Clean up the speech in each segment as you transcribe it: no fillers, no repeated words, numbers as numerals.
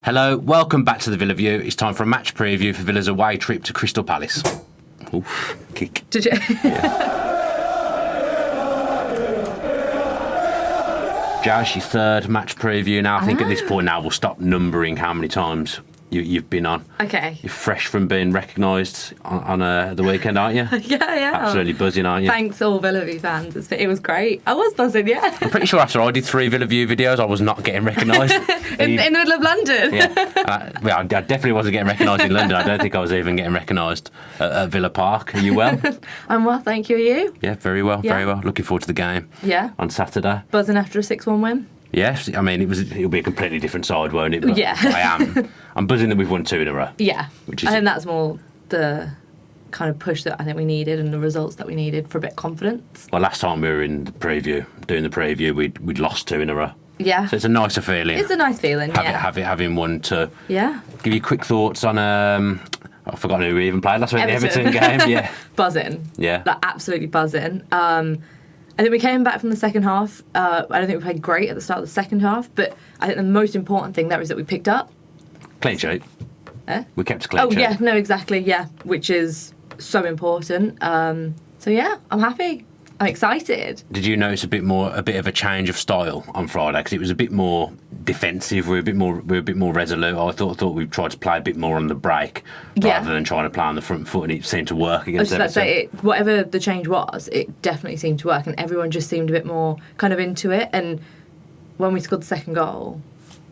Hello, welcome back to the Villa View. It's time for a match preview for Villa's away trip to Crystal Palace. Oof, kick. Did you? Jas, your third match preview now. I think at this point now we'll stop numbering how many times you've been on. Okay. You're fresh from being recognised on the weekend, aren't you? Yeah. Absolutely buzzing, aren't you? Thanks all Villa View fans. It was great. I was buzzing, yeah. I'm pretty sure after I did 3 Villa View videos, I was not getting recognised. in the middle of London. Yeah. I definitely wasn't getting recognised in London. I don't think I was even getting recognised at Villa Park. Are you well? I'm well, thank you. Are you? Yeah, very well, Yeah. very well. Looking forward to the game. Yeah. On Saturday. Buzzing after a 6-1 win. Yes, I mean it'll be a completely different side, won't it? But Yeah. I'm buzzing that we've won 2 in a row. Yeah. Which is, I think that's more the kind of push that I think we needed and the results that we needed for a bit of confidence. well, last time we were in the preview, doing the preview, we'd lost 2 in a row. Yeah. So it's a nicer feeling. It's a nice feeling, Having won 2. Yeah. Give you quick thoughts on I've forgotten who we even played last week. Everton. The Everton game. Yeah. Buzzing. Yeah. Like, absolutely buzzing. I think we came back from the second half. I don't think we played great at the start of the second half, but I think the most important thing there is that we picked up. Clean sheet. Eh? We kept a clean sheet. Oh, yeah, no, exactly, yeah, which is so important. So, yeah, I'm happy. I'm excited. Did you notice a bit of a change of style on Friday? Because it was a bit more defensive. We were a bit more resolute. I thought we tried to play a bit more on the break rather than trying to play on the front foot, and it seemed to work against I was Everton. about to say, whatever the change was, it definitely seemed to work, and everyone just seemed a bit more kind of into it. And when we scored the second goal,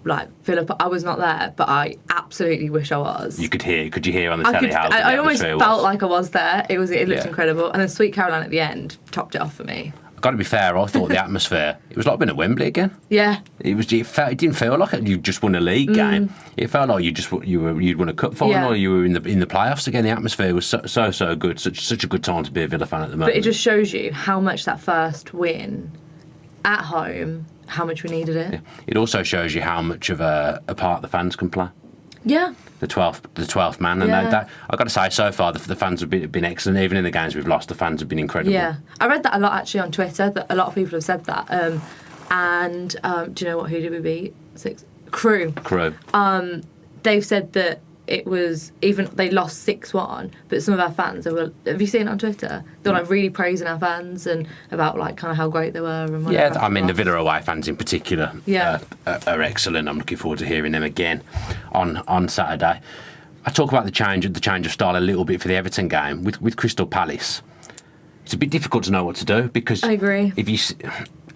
like Philip, I was not there, but I absolutely wish I was. Could you hear on the telly how I the almost atmosphere felt was? like I was there. It looked Yeah. incredible, and then Sweet Caroline at the end topped it off for me. Got to be fair, I thought the atmosphere, it was like being at Wembley again. Yeah. It didn't feel like you just won a league game. It felt like you'd won a cup final, Yeah. or you were in the playoffs again. The atmosphere was so good. Such a good time to be a Villa fan at the moment. But it just shows you how much that first win at home, how much we needed it. Yeah. It also shows you how much of a part the fans can play. Yeah. The 12th man, and Yeah. that I've got to say, so far the fans have been excellent. Even in the games we've lost, the fans have been incredible. Yeah. I read that a lot actually on Twitter, that a lot of people have said that. Do you know who did we beat? Crew. They've said that it was, even they lost 6-1, but some of our fans have you seen it on Twitter? They're like really praising our fans and about like kind of how great they were and Yeah, I mean the Villa away fans in particular are excellent. I'm looking forward to hearing them again on Saturday. I talk about the change of style a little bit for the Everton game with Crystal Palace. It's a bit difficult to know what to do because I agree.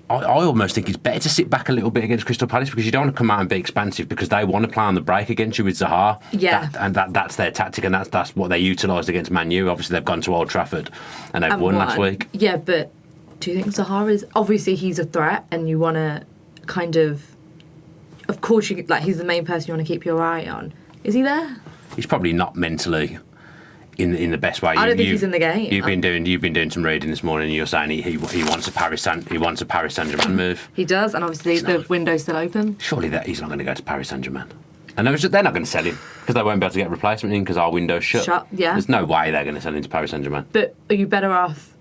I almost think it's better to sit back a little bit against Crystal Palace because you don't want to come out and be expansive because they want to play on the break against you with Zaha. Yeah. That's their tactic, and that's what they utilised against Man U. Obviously, they've gone to Old Trafford and they've won last week. Yeah, but do you think Zaha is... Obviously, he's a threat and you want to kind of... Of course, he's the main person you want to keep your eye on. Is he there? He's probably not mentally... In the best way. I don't think he's in the game. You've been doing some reading this morning, and you're saying he wants a Paris Saint-Germain move. He does, and obviously the window's still open. Surely he's not going to go to Paris Saint-Germain. And they're not going to sell him because they won't be able to get a replacement in because our window's shut. Yeah. There's no way they're going to sell him to Paris Saint-Germain. But are you better off?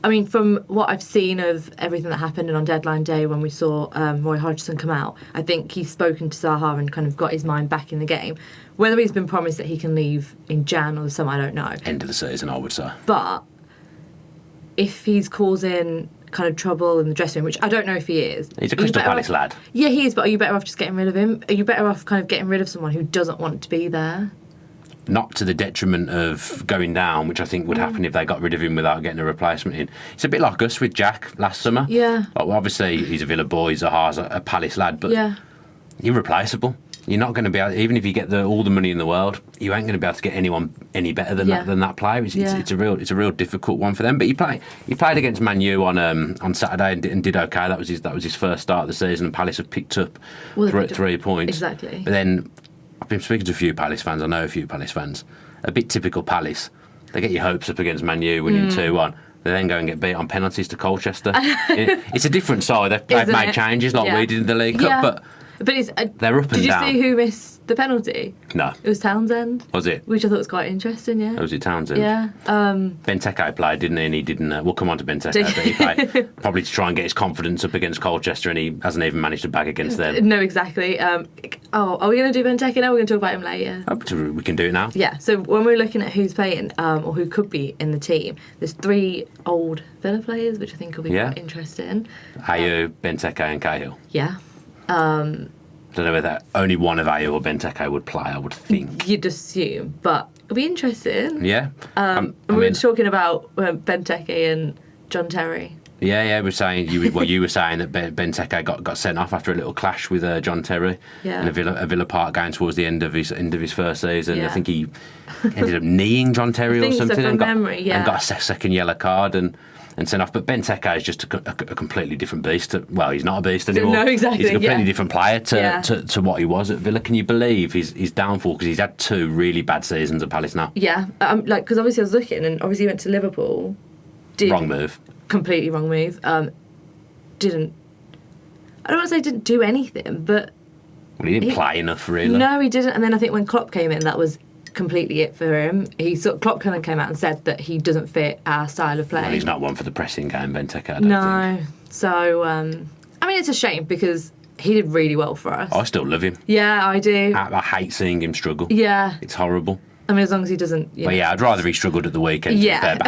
I mean, from what I've seen of everything that happened and on deadline day when we saw Roy Hodgson come out, I think he's spoken to Zaha and kind of got his mind back in the game. Whether he's been promised that he can leave in Jan or the summer, I don't know. End of the season, I would say. But if he's causing kind of trouble in the dressing room, which I don't know if he is. He's a Crystal Palace lad. Yeah, he is, but are you better off just getting rid of him? Are you better off kind of getting rid of someone who doesn't want to be there? Not to the detriment of going down, which I think would happen if they got rid of him without getting a replacement in. It's a bit like us with Jack last summer. Yeah. Well, obviously, he's a Villa boy, Zaha's a Palace lad, but irreplaceable. You're not going to be able, even if you get all the money in the world, you ain't going to be able to get anyone any better than that player. It's a real difficult one for them. But he played against Man U on Saturday and did okay. That was his first start of the season, and Palace have picked up 3 points. Exactly. But then I've been speaking to a few Palace fans. I know a few Palace fans. A bit typical Palace. They get your hopes up against Man U winning 2-1. They then go and get beat on penalties to Colchester. It's a different side. They've made changes like we did in the League Cup, but But it's they're up and down. Did you see who missed the penalty? No. It was Townsend. Was it? Which I thought was quite interesting, yeah. Oh, was it Townsend? Yeah. Benteke played, didn't he? And he didn't. We'll come on to Benteke, but he played probably to try and get his confidence up against Colchester, and he hasn't even managed to bag against them. No, exactly. Are we going to do Benteke now? We're going to talk about him later. Oh, we can do it now. Yeah. So when we're looking at who's playing, or who could be in the team, there's 3 old Villa players, which I think will be quite interesting. Ayew, Benteke, and Cahill. Yeah. I don't know whether only one of Ayew or Benteke would play, I would think. You'd assume, but it'll be interesting. Yeah. We were talking about Benteke and John Terry. Yeah, we're saying you were saying that Benteke got sent off after a little clash with John Terry in a Villa Park game towards the end of his first season. Yeah. I think he ended up kneeing John Terry or something, and got a second yellow card and sent off. But Benteke is just a completely different beast. Well, he's not a beast anymore. No, exactly. He's a completely different player to what he was at Villa. Can you believe his downfall? Because he's had 2 really bad seasons at Palace now. Yeah, because obviously I was looking, and obviously he went to Liverpool. Wrong move. Completely wrong move. I don't want to say didn't do anything, but... Well, he didn't play enough, really. No, he didn't. And then I think when Klopp came in, that was completely it for him. Klopp kind of came out and said that he doesn't fit our style of play. Well, he's not one for the pressing game, Benteke, I don't think. So, I mean, it's a shame because he did really well for us. I still love him. Yeah, I do. I hate seeing him struggle. Yeah. It's horrible. I mean, as long as he doesn't... But yeah, I'd rather he struggled at the weekend. Yeah. But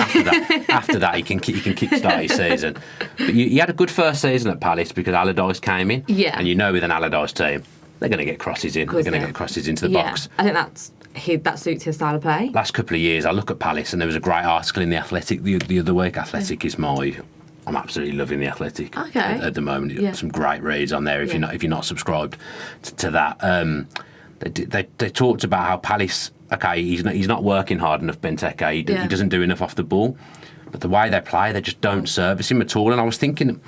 after that, he can kickstart his season. But he had a good first season at Palace because Allardyce came in. Yeah. And you know with an Allardyce team, they're going to get crosses in. They're going to get crosses into the box. I think that suits his style of play. Last couple of years, I look at Palace and there was a great article in The Athletic the other week. Athletic is I'm absolutely loving The Athletic at the moment. Yeah. Some great reads on there if you're not subscribed to that. They talked about how Palace... Okay, he's not working hard enough, Benteke. He doesn't do enough off the ball. But the way they play, they just don't service him at all. And I was thinking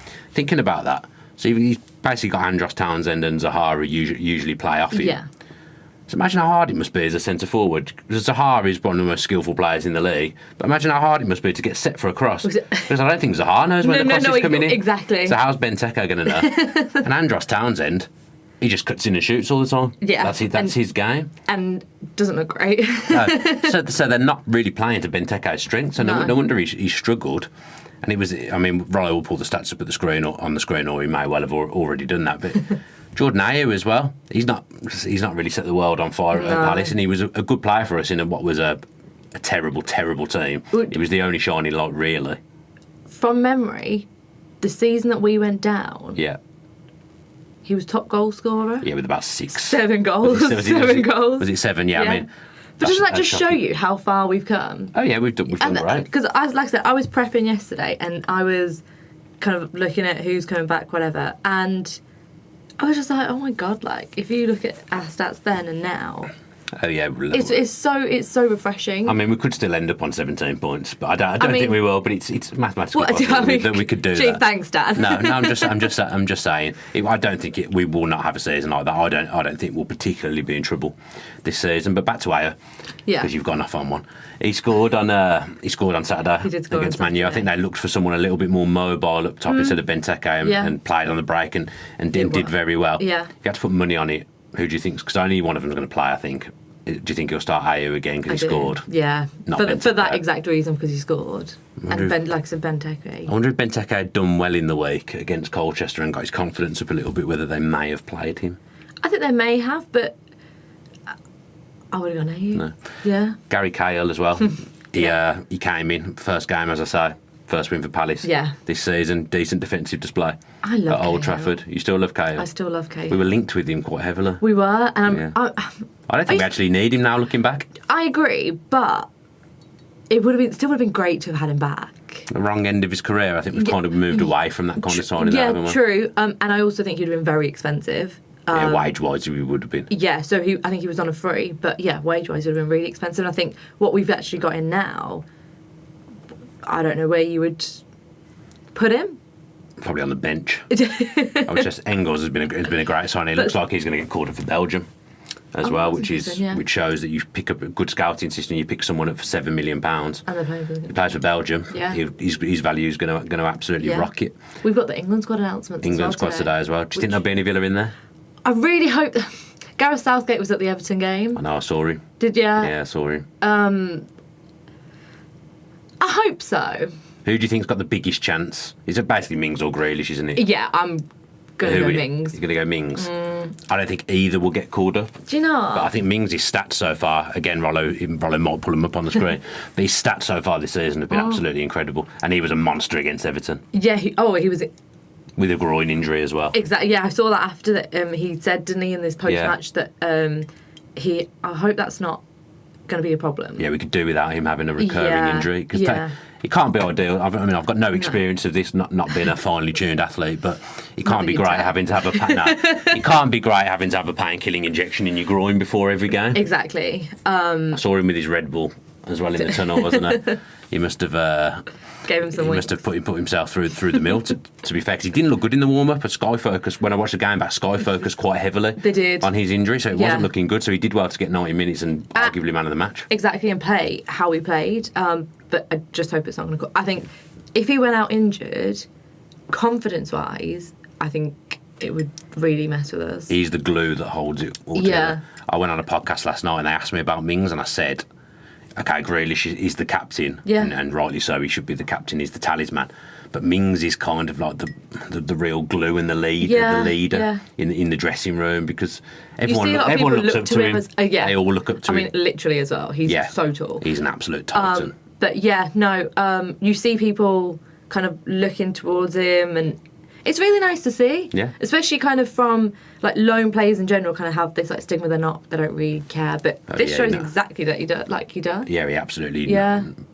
about that. So he's basically got Andros Townsend and Zaha who usually play off him. Yeah. So imagine how hard it must be as a centre forward. Because Zaha is one of the most skillful players in the league. But imagine how hard it must be to get set for a cross. Because I don't think Zaha knows when the cross is coming in. Exactly. So how's Benteke going to know? And Andros Townsend... He just cuts in and shoots all the time. Yeah. That's his game. And doesn't look great. No. So they're not really playing to Benteke's strengths. So no wonder he struggled. And it was, I mean, Rollo will pull the stats up at the screen or on the screen, or he may well have already done that. But Jordan Ayew as well. He's not really set the world on fire at Palace, and he was a good player for us in what was a terrible, terrible team. He was the only shining light, really. From memory, the season that we went down... Yeah. He was top goal scorer. Yeah, with about 6. 7 goals. Was it 7? Yeah. I mean, but doesn't that just show you how far we've come? Oh yeah, we've done great. Because like I said, I was prepping yesterday and I was kind of looking at who's coming back, whatever, and I was just like, oh my god! Like if you look at our stats then and now. Oh yeah, it's so refreshing. I mean, we could still end up on 17 points, but I don't think we will. But it's mathematically possible that we could do that. Thanks, Dan. No, I'm just saying. I don't think we will not have a season like that. I don't think we'll particularly be in trouble this season. But back to Ayew, because you've gone off on one. He scored on Saturday against Man U. I think they looked for someone a little bit more mobile up top instead of Benteke and played on the break and did very well. Yeah, you had to put money on it. Who do you think? Because only one of them is going to play, I think. Do you think he'll start Ayew again because he scored? Yeah, for that exact reason, because he scored. And like I said, Benteke. I wonder if Benteke had done well in the week against Colchester and got his confidence up a little bit, whether they may have played him. I think they may have, but I would have gone Ayew. No. Yeah. Gary Cahill as well. He came in, first game, as I say. First win for Palace this season. Decent defensive display. I love at Old Trafford. You still love Cahill? I still love Cahill. We were linked with him quite heavily. We were. I don't think we actually need him now, looking back. I agree, but it still would have been great to have had him back. The wrong end of his career. I think we've kind of moved away from that kind of signing. Yeah, true. And I also think he'd have been very expensive. Wage-wise, he would have been. Yeah, so I think he was on a free, but yeah, wage-wise, it would have been really expensive. And I think what we've actually got in now, I don't know where you would put him. Probably on the bench. Engels has been a great signing. It looks like he's going to get called up for Belgium as well, which shows that you pick up a good scouting system. You pick someone up for £7 million, and he plays for Belgium. Yeah. His value is going to absolutely rocket. We've got the England squad announcement. England squad today as well. Do you think there'll be any Villa in there? I really hope... Gareth Southgate was at the Everton game. I know, I saw him. Did you? Yeah, I saw him. I hope so. Who do you think's got the biggest chance? Is it basically Mings or Grealish, isn't it? Yeah, I'm going to go Mings. You're going to go Mings? I don't think either will get called up. Do you know? But I think Mings' stats so far, again, Rollo might pull them up on the screen, but his stats so far this season have been absolutely incredible. And he was a monster against Everton. Yeah, he was... With a groin injury as well. Exactly, yeah, I saw that after that. He said, didn't he, in this post-match that I hope that's not going to be a problem. Yeah, we could do without him having a recurring injury. Because it can't be ideal. I've got no experience of this, not being a finely tuned athlete, but it can't be great having to have it can't be great having to have a pain-killing injection in your groin before every game. Exactly. I saw him with his Red Bull as well in the tunnel, wasn't he? He must have... Gave him some he must have put himself through the mill, to be fair, because he didn't look good in the warm-up. At Sky Focus, when I watched the game back, Sky focused quite heavily they did. on his injury, so it wasn't looking good. So he did well to get 90 minutes and arguably man of the match. Exactly, and play how he played. But I just hope it's not going to... I think if he went out injured, confidence-wise, I think it would really mess with us. He's the glue that holds it all together. I went on a podcast last night and they asked me about Mings and I said... Okay, Grealish is the captain, and rightly so. He should be the captain. He's the talisman, but Mings is kind of like the real glue and the leader in the dressing room because everyone looks up to him. They all look up to him. I mean, literally as well. He's so tall. He's an absolute titan. But you see people kind of looking towards him, and it's really nice to see. Yeah. Especially kind of from like lone players in general, kind of have this like stigma they don't really care. But this shows exactly that he does. Yeah, he absolutely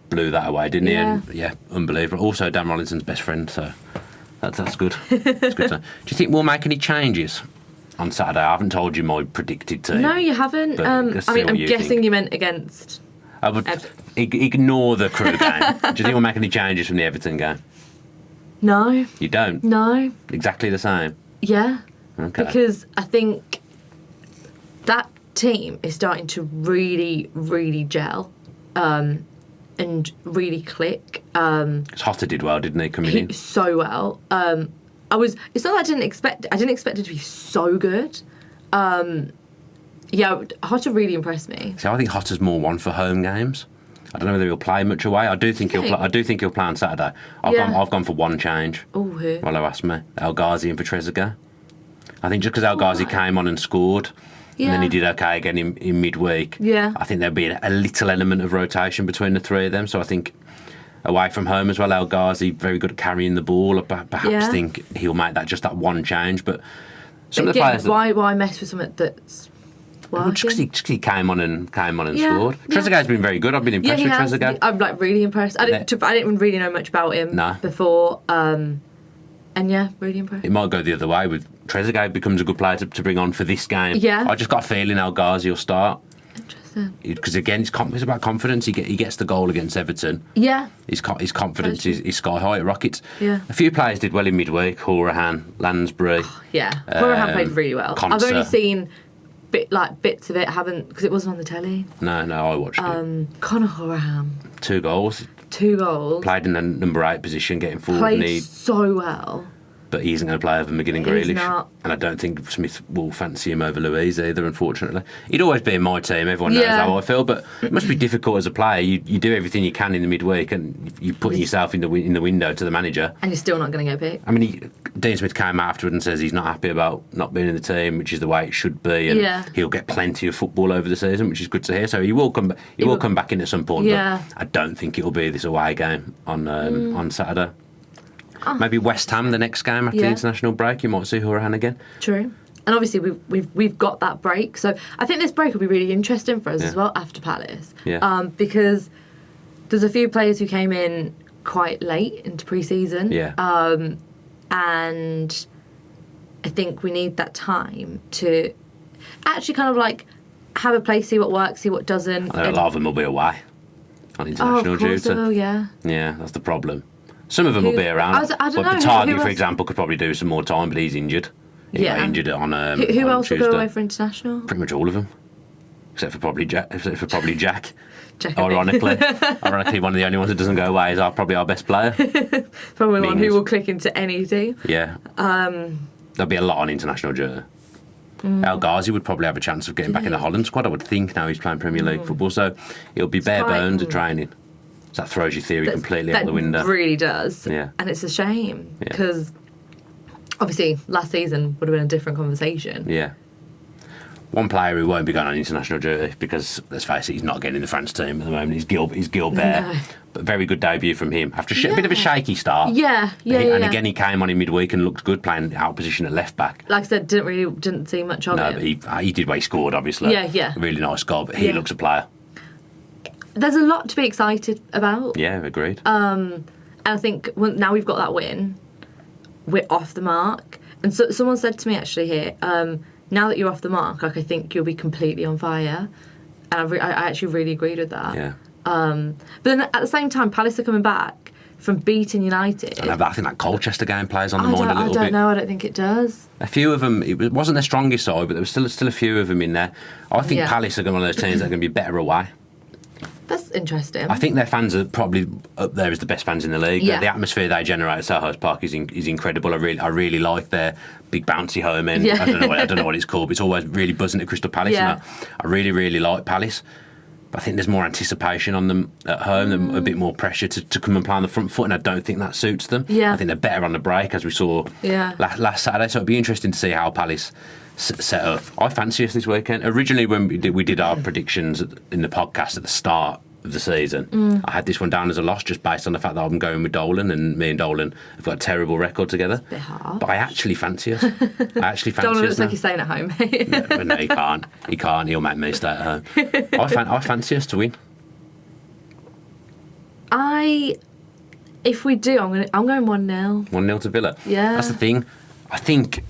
blew that away, didn't he? And unbelievable. Also, Dan Rolinson's best friend, so that's good. That's good. Do you think we'll make any changes on Saturday? I haven't told you my predicted team. No, you haven't. I'm guessing you meant against. I would ignore the Crew game. Do you think we'll make any changes from the Everton game? No. You don't? No. Exactly the same? Yeah. Okay. Because I think that team is starting to really, really gel and really click. Hotter did well, didn't he, coming in? So well. It's not that I didn't expect it to be so good. Hotter really impressed me. See, I think Hotter's more one for home games. I don't know whether he'll play much away. I do think he'll play on Saturday. I've gone for one change. Oh, who? Well, asked me. El Ghazi and for Trezeguet. I think just because El Ghazi came on and scored, and then he did okay again in midweek. Yeah. I think there'll be a little element of rotation between the three of them. So I think away from home as well, El Ghazi very good at carrying the ball. I perhaps think he'll make that one change. But some of the players. Why mess with something that's working? Just because he came on and scored. Trezeguet's been very good. I've been impressed with Trezeguet. I'm really impressed. I didn't really know much about him before. And really impressed. It might go the other way with Trezeguet becomes a good player to bring on for this game. Yeah. I just got a feeling El Ghazi will start. Interesting. Because again, it's about confidence. He gets the goal against Everton. Yeah. His confidence is sky high at Rockets. Yeah. A few players did well in midweek. Horahan, Lansbury. Horahan played really well. Conser. I've only seen bits of it. Because it wasn't on the telly. No, I watched it. Conor Horahan. 2 goals. 2 goals. Played in the number 8 position, getting forward. Played so well. But he isn't going to play over McGinn and Grealish. He's not. And I don't think Smith will fancy him over Louise either, unfortunately. He'd always be in my team. Everyone knows how I feel. But it must be difficult as a player. You do everything you can in the midweek and you put yourself in the window to the manager. And you're still not going to get picked. I mean, Dean Smith came afterward and says he's not happy about not being in the team, which is the way it should be. And he'll get plenty of football over the season, which is good to hear. So he will come back in at some point. Yeah. But I don't think it'll be this away game on Saturday. Maybe West Ham the next game after the international break. You might see Horahan again. True. And obviously we've got that break, so I think this break will be really interesting for us as well after Palace. Yeah. Because there's a few players who came in quite late into pre-season. Yeah. And I think we need that time to actually kind of like have a play, see what works, see what doesn't. I know a lot of them will be away on international duty. Yeah, that's the problem. Some of them will be around. I don't know. Targi, for example, could probably do some more time, but he's injured. He got injured on Who on else Tuesday. will go away for international? Pretty much all of them, except for probably Jack. Jack. Ironically, one of the only ones that doesn't go away is probably our best player. Probably one who will click into any team. Yeah. There'll be a lot on international duty. El Ghazi would probably have a chance of getting back in the Holland squad, I would think, now he's playing Premier League football. So it'll be bare bones of training. So that throws your theory completely out the window. That really does. Yeah. And it's a shame because obviously last season would have been a different conversation. Yeah. One player who won't be going on international duty because, let's face it, he's not getting in the France team at the moment. He's Gilbert. No. But very good debut from him. After a bit of a shaky start. And again, he came on in midweek and looked good playing out of position at left back. Like I said, didn't see much of him. No, but he did what he scored, obviously. Yeah. Really nice goal, but he looks a player. There's a lot to be excited about. Yeah, agreed. And I think now we've got that win, we're off the mark. And so someone said to me actually here, now that you're off the mark, like I think you'll be completely on fire. And I actually really agreed with that. Yeah. But then at the same time, Palace are coming back from beating United. I think that Colchester game plays on the mind a little bit. I don't know. I don't think it does. A few of them, it wasn't their strongest side, but there was still a few of them in there. I think Palace are one of those teams that are going to be better away. That's interesting. I think their fans are probably up there as the best fans in the league. Yeah. The atmosphere they generate at Selhurst Park is incredible. I really like their big bouncy home end. Yeah. I don't know what it's called, but it's always really buzzing at Crystal Palace. Yeah. And I really like Palace. But I think there's more anticipation on them at home, a bit more pressure to come and play on the front foot, and I don't think that suits them. Yeah. I think they're better on the break, as we saw last Saturday. So it'd be interesting to see how Palace set up. I fancy us this weekend. Originally, when we did our predictions in the podcast at the start of the season, I had this one down as a loss just based on the fact that I'm going with Dolan, and me and Dolan have got a terrible record together. It's a bit hard. But I actually fancy us. Dolan looks like he's staying at home. No, he can't. He can't. He'll make me stay at home. I fancy us to win. If we do, I'm going 1-0. 1-0 to Villa. Yeah. That's the thing. I think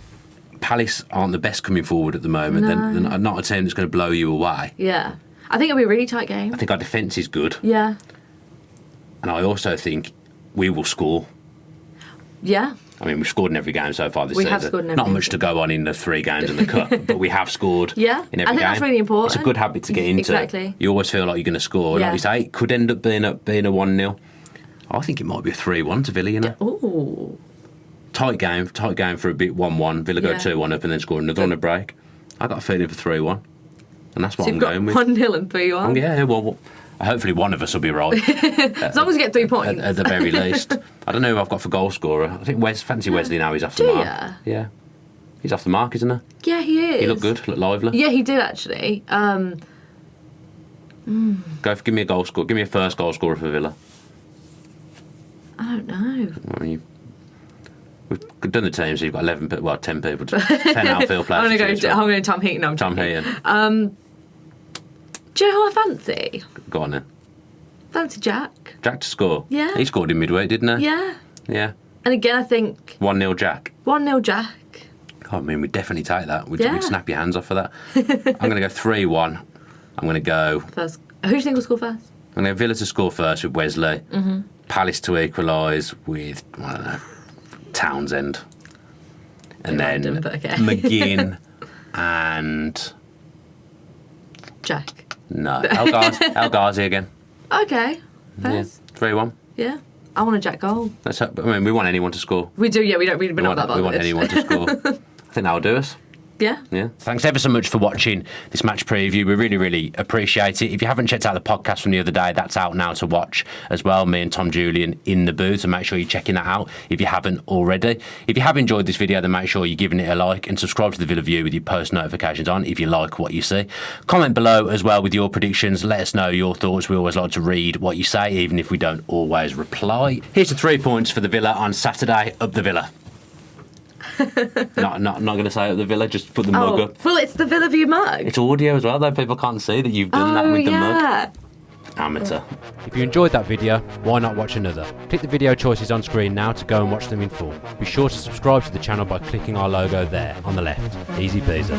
Palace aren't the best coming forward at the moment. No. They're not a team that's going to blow you away. Yeah. I think it'll be a really tight game. I think our defence is good. Yeah. And I also think we will score. Yeah. I mean, we've scored in every game so far this season. We have scored in every game. Not much to go on in the 3 games in the Cup, but we have scored in every game. I think that's really important. It's a good habit to get into. Exactly. You always feel like you're going to score. Like you say, it could end up being a 1-0. I think it might be a 3-1 to Villa, you know. Ooh. Tight game for a bit, 1-1. Villa go 2-1 up and then score another on a break. I got a feeling for 3-1. And that's what I'm going with. 1-0 and 3-1. Yeah, well, hopefully one of us will be right. As long as we get 3 points. At the very least. I don't know who I've got for goal scorer. I think fancy Wesley now, he's off the mark. Yeah. He's off the mark, isn't he? Yeah, he is. He looked good, looked lively. Yeah, he did actually. Give me a goal scorer. Give me a first goal scorer for Villa. I don't know. I mean, we've done the team, so you've got 10 people, 10 outfield players. I'm going to Tom Heaton. Tom Heaton. Do you know who I fancy? Go on then. Fancy Jack. Jack to score? Yeah. He scored in midweek, didn't he? Yeah. Yeah. And again, I think... 1-0 Jack? 1-0 Jack. I mean, we'd definitely take that. We'd snap your hands off for that. I'm going to go 3-1. I'm going to go... First. Who do you think will score first? I'm going to go Villa to score first with Wesley. Mm-hmm. Palace to equalise with, I don't know, Townsend. And then McGinn and... Jack. No, El Ghazi again. Okay. First. Yeah, 3-1. Yeah. I want a Jack goal. We want anyone to score. We do, yeah. We're not that bothered. We want anyone to score. I think that'll do us. Yeah. Thanks ever so much for watching this match preview. We really appreciate it. If you haven't checked out the podcast from the other day, that's out now to watch as well. Me and Tom Julian in the booth, so make sure you're checking that out if you haven't already. If you have enjoyed this video, then make sure you're giving it a like and subscribe to the Villa View with your post notifications on if you like what you see. Comment below as well with your predictions. Let us know your thoughts. We always like to read what you say, even if we don't always reply. Here's the 3 points for the Villa on Saturday. Up the Villa. not going to say up the Villa, just put the mug up. Well, it's the Villa View mug. It's audio as well, though. People can't see that you've done that with the mug. Amateur. If you enjoyed that video, why not watch another? Click the video choices on screen now to go and watch them in full. Be sure to subscribe to the channel by clicking our logo there on the left. Easy peasy.